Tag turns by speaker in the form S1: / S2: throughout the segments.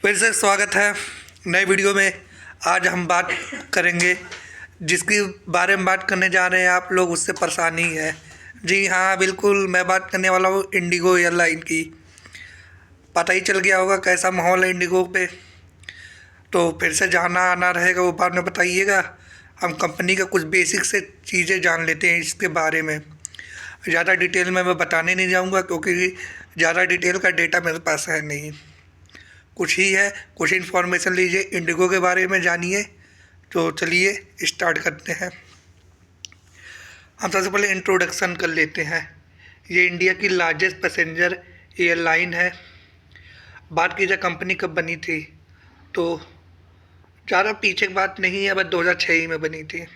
S1: फिर से स्वागत है नए वीडियो में। आज हम बात करेंगे जिसकी बारे में बात करने जा रहे हैं, आप लोग उससे परेशानी है। जी हाँ, बिल्कुल मैं बात करने वाला हूँ इंडिगो एयरलाइन की। पता ही चल गया होगा कैसा माहौल है इंडिगो पे। तो फिर से जाना आना रहेगा, वो बाद में बताइएगा। हम कंपनी का कुछ बेसिक से चीज़ें जान लेते हैं इसके बारे में। ज़्यादा डिटेल में मैं बताने नहीं जाऊँगा क्योंकि ज़्यादा डिटेल का डेटा मेरे पास है नहीं। कुछ ही है, कुछ इन्फॉर्मेशन लीजिए, इंडिगो के बारे में जानिए। तो चलिए स्टार्ट करते हैं। हम सबसे पहले इंट्रोडक्शन कर लेते हैं। ये इंडिया की लार्जेस्ट पैसेंजर एयरलाइन है। बात की जाए कंपनी कब बनी थी, तो ज़्यादा पीछे की बात नहीं है, बस 2006 ही में बनी थी।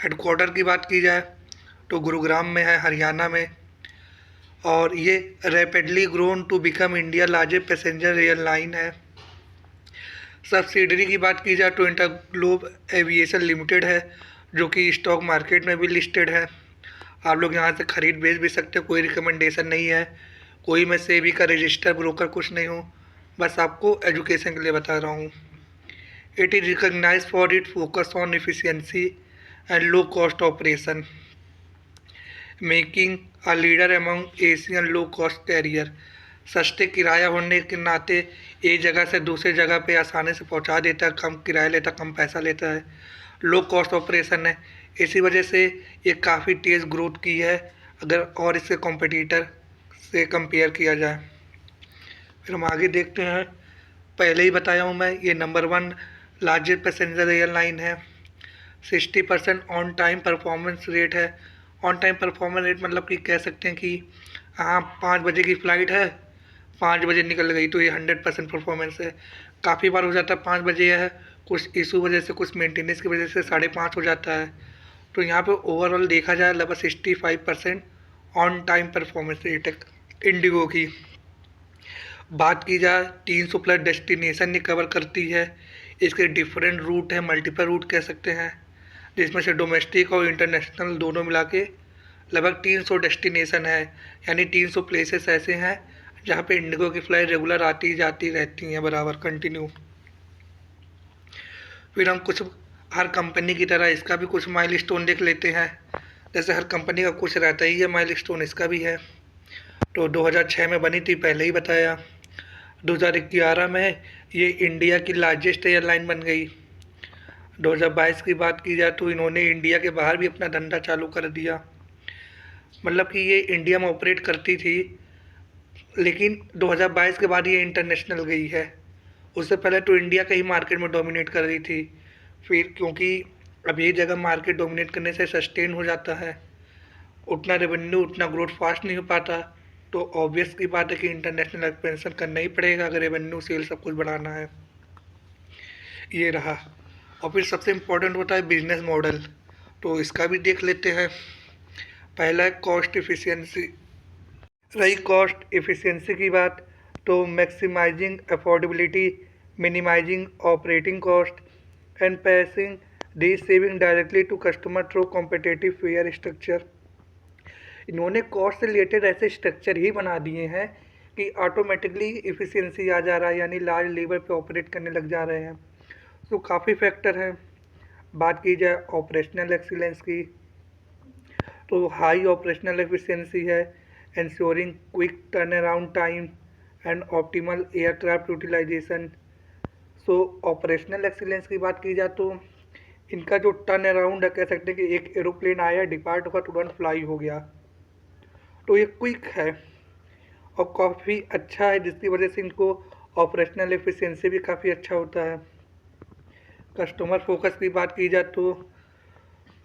S1: हेडक्वार्टर की बात की जाए तो गुरुग्राम में है, हरियाणा में। और ये rapidly grown to become India largest passenger airline है। सब्सिडरी की बात की जाए तो इंटरग्लोब एविएशन लिमिटेड है, जो कि स्टॉक मार्केट में भी लिस्टेड है। आप लोग यहाँ से ख़रीद बेच भी सकते हो, कोई रिकमेंडेशन नहीं है, कोई मैं सेबी का रजिस्टर ब्रोकर कुछ नहीं हूँ, बस आपको एजुकेशन के लिए बता रहा हूँ। It is recognise for it focus on efficiency and low cost operation, making a leader among Asian low cost carrier. सस्ते किराया होने के नाते एक जगह से दूसरी जगह पे आसानी से पहुंचा देता है, कम किराया लेता, कम पैसा लेता है, लो कॉस्ट ऑपरेशन है। इसी वजह से ये काफ़ी तेज़ ग्रोथ की है अगर और इसके कॉम्पिटिटर से कंपेयर किया जाए। फिर हम आगे देखते हैं। पहले ही बताया हूँ मैं, ये नंबर 1 लार्जेस्ट पैसेंजर एयरलाइन है। 60% ऑन टाइम परफॉर्मेंस रेट है। ऑन टाइम परफॉर्मेंस रेट मतलब कि कह सकते हैं कि हाँ 5 बजे की फ़्लाइट है, 5 बजे निकल गई तो ये 100% परफॉर्मेंस है। काफ़ी बार हो जाता है 5 बजे है, कुछ इशू वजह से, कुछ मेंटेनेंस की वजह से 5:30 हो जाता है। तो यहाँ पे ओवरऑल देखा जाए लगभग 65% ऑन टाइम परफॉर्मेंस रेट है इंडिगो की। बात की जाए 300 प्लस डेस्टिनेशन ये कवर करती है। इसके डिफरेंट रूट हैं, मल्टीपल रूट कह सकते हैं, जिसमें से डोमेस्टिक और इंटरनेशनल दोनों मिला के लगभग 300 डेस्टिनेशन है। यानी 300 प्लेसेस ऐसे हैं जहाँ पे इंडिगो की फ़्लाइट रेगुलर आती जाती रहती हैं बराबर कंटिन्यू। फिर हम कुछ हर कंपनी की तरह इसका भी कुछ माइलस्टोन देख लेते हैं। जैसे हर कंपनी का कुछ रहता ही है माइलस्टोन, इसका भी है। तो 2006 में बनी थी, पहले ही बताया। 2011 में ये इंडिया की लार्जेस्ट एयरलाइन बन गई। 2022 की बात की जाए तो इन्होंने इंडिया के बाहर भी अपना धंधा चालू कर दिया। मतलब कि ये इंडिया में ऑपरेट करती थी, लेकिन 2022 के बाद ये इंटरनेशनल गई है। उससे पहले तो इंडिया का ही मार्केट में डोमिनेट कर रही थी। फिर क्योंकि अब ये जगह मार्केट डोमिनेट करने से सस्टेन हो जाता है, उतना रेवेन्यू, उतना ग्रोथ फास्ट नहीं हो पाता, तो ऑब्वियस की बात है कि इंटरनेशनल एक्सपेंशन करना ही पड़ेगा अगर रेवेन्यू सेल सब कुछ बढ़ाना है। ये रहा। और फिर सबसे इम्पोर्टेंट होता है बिजनेस मॉडल, तो इसका भी देख लेते हैं। पहला है कॉस्ट एफिशिएंसी। रही कॉस्ट एफिशिएंसी की बात, तो maximising affordability, minimising operating cost and passing the saving directly to customer through competitive fare structure. इन्होंने कॉस्ट से रिलेटेड ऐसे स्ट्रक्चर ही बना दिए हैं कि ऑटोमेटिकली एफिशिएंसी आ जा रहा है, यानी लार्ज लेवल पे ऑपरेट करने लग जा रहे हैं। तो काफ़ी फैक्टर हैं। बात की जाए ऑपरेशनल एक्सीलेंस की, तो हाई ऑपरेशनल एफिशिएंसी है, ensuring quick turnaround time and optimal aircraft utilization। So operational excellence की बात की जाए तो इनका जो टर्न अराउंड है, कह सकते हैं कि एक एरोप्लेन आया, डिपार्ट हुआ, तुरंत फ्लाई हो गया, तो ये क्विक है और काफ़ी अच्छा है, जिसकी वजह से इनको ऑपरेशनल एफिशिएंसी भी काफ़ी अच्छा होता है। कस्टमर फोकस की बात की जाए तो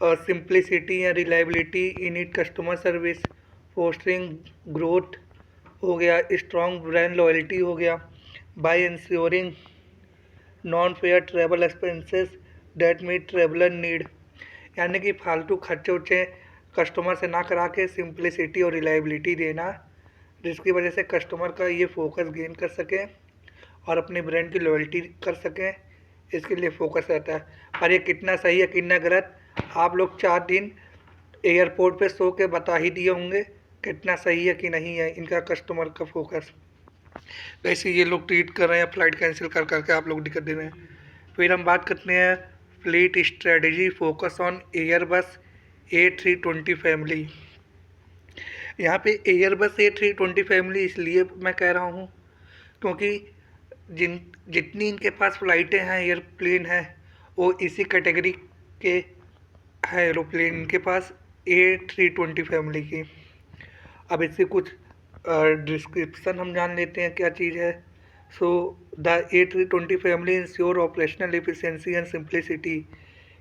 S1: simplicity and reliability in it customer service, fostering growth हो गया, स्ट्रॉन्ग ब्रांड लॉयल्टी हो गया, by ensuring non fare travel expenses that meet traveller need. यानी कि फालतू खर्चे उर्चे कस्टमर से ना करा के सिंप्लिसिटी और रिलायबिलिटी देना, जिसकी वजह से कस्टमर का ये फोकस गेन कर सकें और अपने ब्रांड की लॉयल्टी कर सकें, इसके लिए फोकस रहता है। पर ये कितना सही है कितना गलत, आप लोग 4 दिन एयरपोर्ट पे सो के बता ही दिए होंगे कितना सही है कि नहीं है इनका कस्टमर का फोकस। वैसे ये लोग ट्रीट कर रहे हैं, फ़्लाइट कैंसिल कर करके आप लोग दिक्कत दे रहे हैं। फिर हम बात करते हैं fleet strategy focus on Airbus A320 family. यहाँ पे एयरबस A320 फैमिली इसलिए मैं कह रहा हूँ क्योंकि जिन जितनी इनके पास फ़्लाइटें हैं, एयरप्लेन हैं, वो इसी कैटेगरी के है एरोप्लेन इनके पास A320 फैमिली की। अब इससे कुछ डिस्क्रिप्शन हम जान लेते हैं क्या चीज़ है। So the A320 family ensure operational efficiency and simplicity.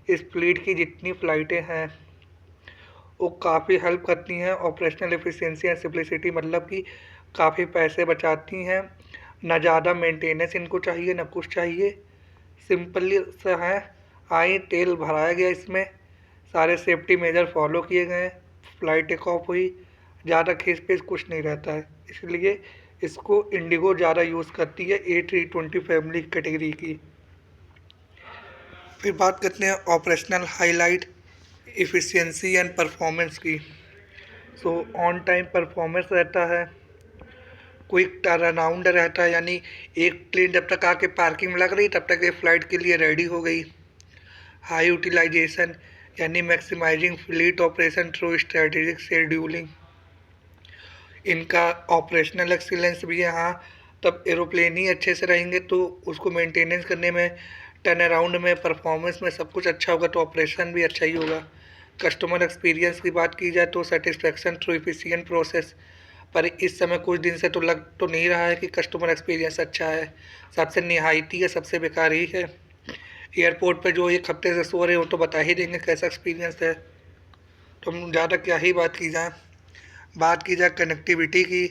S1: इस फ्लीट की जितनी फ़्लाइटें हैं वो काफ़ी हेल्प करती हैं ऑपरेशनल एफिशिएंसी एंड सिंप्लिसिटी, मतलब कि काफ़ी पैसे बचाती हैं। ना ज़्यादा मेंटेनेंस इनको चाहिए, ना कुछ चाहिए, सिंपली सा है। आई तेल भराया गया इसमें, सारे सेफ्टी मेजर फॉलो किए गए, फ़्लाइट टेक ऑफ हुई, ज़्यादा खींच पेच कुछ नहीं रहता है। इसलिए इसको इंडिगो ज़्यादा यूज़ करती है A320 फैमिली कैटेगरी की। फिर बात करते हैं operational highlight, efficiency and performance की। सो ऑन टाइम परफॉर्मेंस रहता है, क्विक टर्नअराउंड रहता है, यानी एक प्लेन जब तक आके पार्किंग में लग रही तब तक ये फ़्लाइट के लिए रेडी हो गई। हाई यूटिलाइजेशन यानी maximising fleet operation through strategic scheduling. इनका ऑपरेशनल एक्सीलेंस भी है। हाँ, तब एरोप्लेन ही अच्छे से रहेंगे तो उसको मेंटेनेंस करने में, टर्न अराउंड में, परफॉर्मेंस में सब कुछ अच्छा होगा तो ऑपरेशन भी अच्छा ही होगा। कस्टमर एक्सपीरियंस की बात की जाए तो सेटिस्फेक्शन थ्रू एफिशिएंट प्रोसेस। पर इस समय कुछ दिन से तो लग तो नहीं रहा है कि कस्टमर एक्सपीरियंस अच्छा है, सबसे निहायती है, सबसे बेकार ही है। एयरपोर्ट पे जो एक हफ्ते से सो रहे हो तो बता ही देंगे कैसा एक्सपीरियंस है, तो हम ज़्यादा क्या ही बात की जाए। बात की जाए कनेक्टिविटी की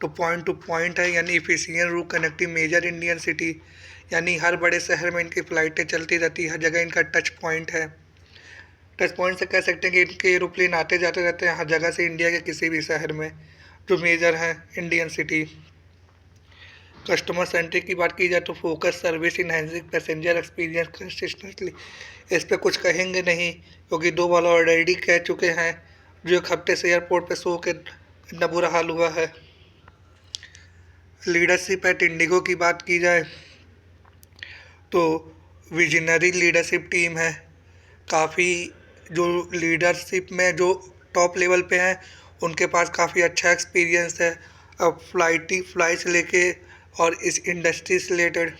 S1: तो टू पॉइंट है, यानी efficient route connecting major Indian city, यानी हर बड़े शहर में इनकी फ़्लाइटें चलती रहती है, हर जगह इनका टच पॉइंट है। टच पॉइंट से कह सकते हैं कि इनके एरोप्लेन आते जाते रहते हैं हर जगह से, इंडिया के किसी भी शहर में जो मेजर है इंडियन सिटी। कस्टमर सेंट्रिक की बात की जाए तो focus service enhancing passenger experience consistently. इस पर कुछ कहेंगे नहीं क्योंकि दो बार ऑलरेडी कह चुके हैं, जो एक हफ्ते से एयरपोर्ट पे सो के इतना बुरा हाल हुआ है। लीडरशिप एट इंडिगो की बात की जाए तो विजनरी लीडरशिप टीम है, काफ़ी जो लीडरशिप में जो टॉप लेवल पे हैं उनके पास काफ़ी अच्छा एक्सपीरियंस है, अब फ्लाइट से लेके और इस इंडस्ट्री से related.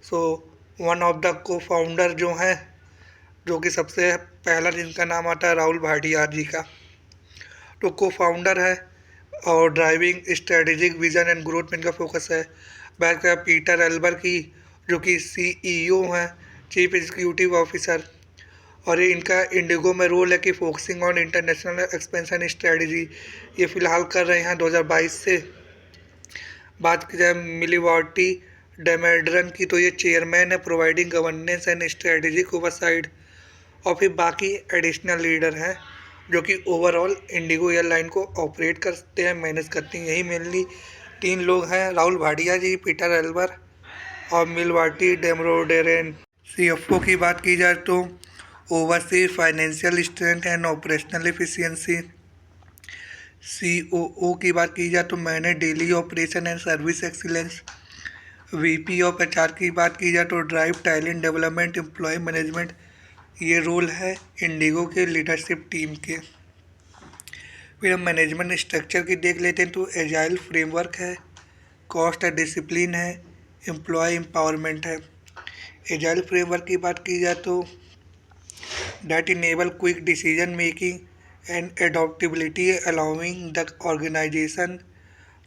S1: So one of the को फाउंडर जो हैं, जो कि सबसे पहला जिनका नाम आता है राहुल भाटिया जी का, तो को फाउंडर है और driving strategic vision and growth में इनका फोकस है। बात करें पीटर एल्बर की, जो कि CEO हैं, चीफ एग्जीक्यूटिव ऑफिसर, और ये इनका इंडिगो में रोल है कि focusing on international expansion strategy, ये फ़िलहाल कर रहे हैं 2022 से। बात की जाए मिलीवाटी डेमेड्रन की तो ये चेयरमैन है, प्रोवाइडिंग गवर्नेंस एंड स्ट्रेटेजिक ओवरसाइड। और फिर बाकी एडिशनल लीडर हैं जो कि ओवरऑल इंडिगो एयरलाइन को ऑपरेट करते हैं, मैनेज करते हैं। यही मेनली 3 लोग हैं, राहुल भाटिया जी, पीटर एल्बर और मिलवाटी डेमरोडेरेन। CFO की बात की जाए तो oversee financial strength and operational efficiency. COO की बात की जाए तो manage daily operation and service excellence. VP of HR की बात की जाए तो drive talent development, employ management. ये रोल है इंडिगो के लीडरशिप टीम के। फिर हम मैनेजमेंट स्ट्रक्चर की देख लेते हैं तो एजाइल फ्रेमवर्क है, कॉस्ट एंड डिसिप्लिन है, एम्प्लॉय एम्पावरमेंट है। एजाइल फ्रेमवर्क की बात की जाए तो that enable quick decision making and adaptability, allowing the organization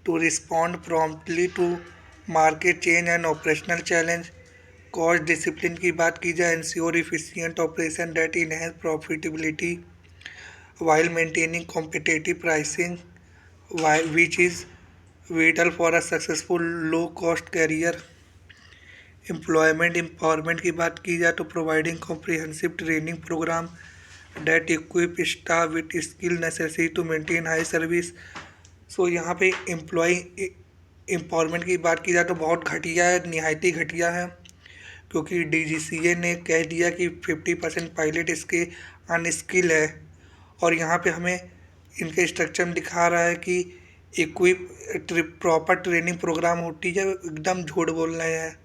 S1: to respond promptly to market change and operational challenge. Cost discipline की बात की जाए ensure efficient operation that enhance profitability while maintaining competitive pricing, which is vital for a successful low cost career. Employment empowerment की बात की जाए तो providing comprehensive training program that equip staff with skill necessary to maintain high service. So यहाँ पे employ empowerment की बात की जाए तो बहुत घटिया है, निहायती घटिया है, क्योंकि DGCA ने कह दिया कि 50% पायलट इसके अनस्किल है। और यहाँ पे हमें इनके स्ट्रक्चर में दिखा रहा है कि इक्विप प्रॉपर ट्रेनिंग प्रोग्राम होती है, एकदम झूठ बोल रहे हैं,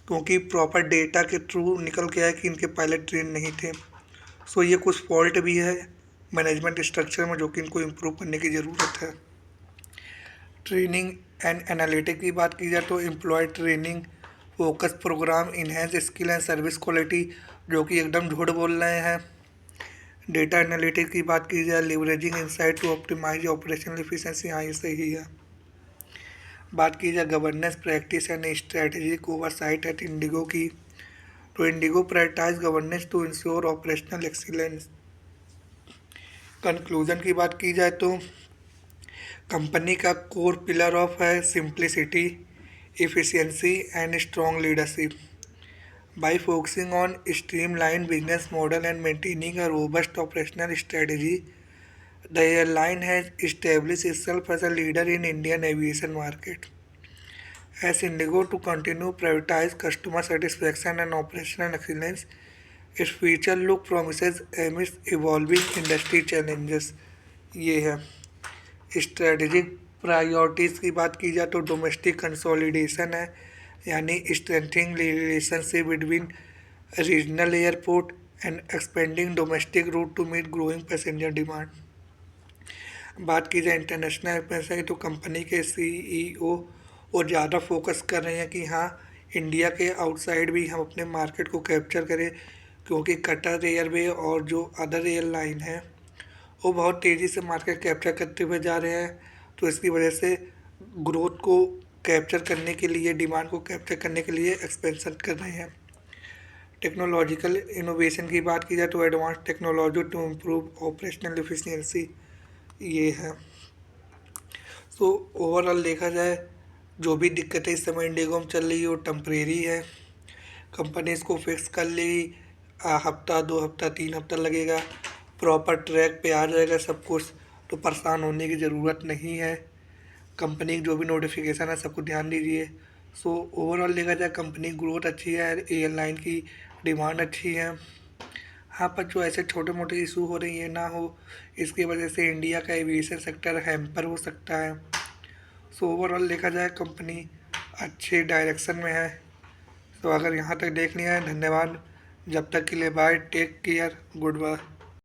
S1: क्योंकि प्रॉपर डेटा के थ्रू निकल के आया कि इनके पायलट ट्रेन नहीं थे। सो ये कुछ फॉल्ट भी है मैनेजमेंट स्ट्रक्चर में, जो कि इनको इम्प्रूव करने की ज़रूरत है। ट्रेनिंग एंड एनालिटिक की बात की जाए तो employ training focus programme enhance skill and service quality, जो कि एकदम झूठ बोल रहे हैं। डेटा एनालिटिक्स की बात की जाए leveraging insight to optimise operational efficiency, हाँ ये सही है। बात की जाए governance practice and strategic oversight at IndiGo की, तो IndiGo prioritise governance to ensure operational excellence. Conclusion की बात की जाए तो कंपनी का कोर पिलर ऑफ है simplicity, efficiency and strong leadership. By focusing on streamline business model and maintaining a robust operational strategy, the airline has established itself as a leader in Indian aviation market. As Indigo to continue prioritize customer satisfaction and operational excellence, its future look promises amidst evolving industry challenges। ये है strategic priorities की बात की जाए तो domestic consolidation है, यानी strengthening relationship between regional airport and expanding domestic route to meet growing passenger demand. बात की जाए इंटरनेशनल एक्सपेंशन की तो कंपनी के सीईओ और ज़्यादा फोकस कर रहे हैं कि हाँ इंडिया के आउटसाइड भी हम अपने मार्केट को कैप्चर करें, क्योंकि कतर एयरवे और जो अदर एयरलाइन हैं वो बहुत तेज़ी से मार्केट कैप्चर करते हुए जा रहे हैं। तो इसकी वजह से ग्रोथ को कैप्चर करने के लिए, डिमांड को कैप्चर करने के लिए एक्सपेंशन कर रहे हैं। टेक्नोलॉजिकल इनोवेशन की बात की जाए तो advance technology to improve operational efficiency, ये है। सो ओवरऑल देखा जाए जो भी दिक्कतें इस समय इंडिगो में चल रही है वो टेम्परेरी है। कंपनी इसको फिक्स कर लेगी, हफ्ता 2 हफ्ता 3 हफ्ता लगेगा, प्रॉपर ट्रैक पे आ जाएगा सब कुछ, तो परेशान होने की ज़रूरत नहीं है। कंपनी की जो भी नोटिफिकेशन है सबको ध्यान दीजिए। सो ओवरऑल देखा जाए कंपनी ग्रोथ अच्छी है, एयरलाइन की डिमांड अच्छी है। हाँ, पर जो ऐसे छोटे मोटे इशू हो रही है ना हो, इसकी वजह से इंडिया का एविएशन सेक्टर हैम्पर हो सकता है। सो ओवरऑल देखा जाए कंपनी अच्छे डायरेक्शन में है। तो अगर यहाँ तक देख लिया है, धन्यवाद। जब तक के लिए bye, take care, good bye.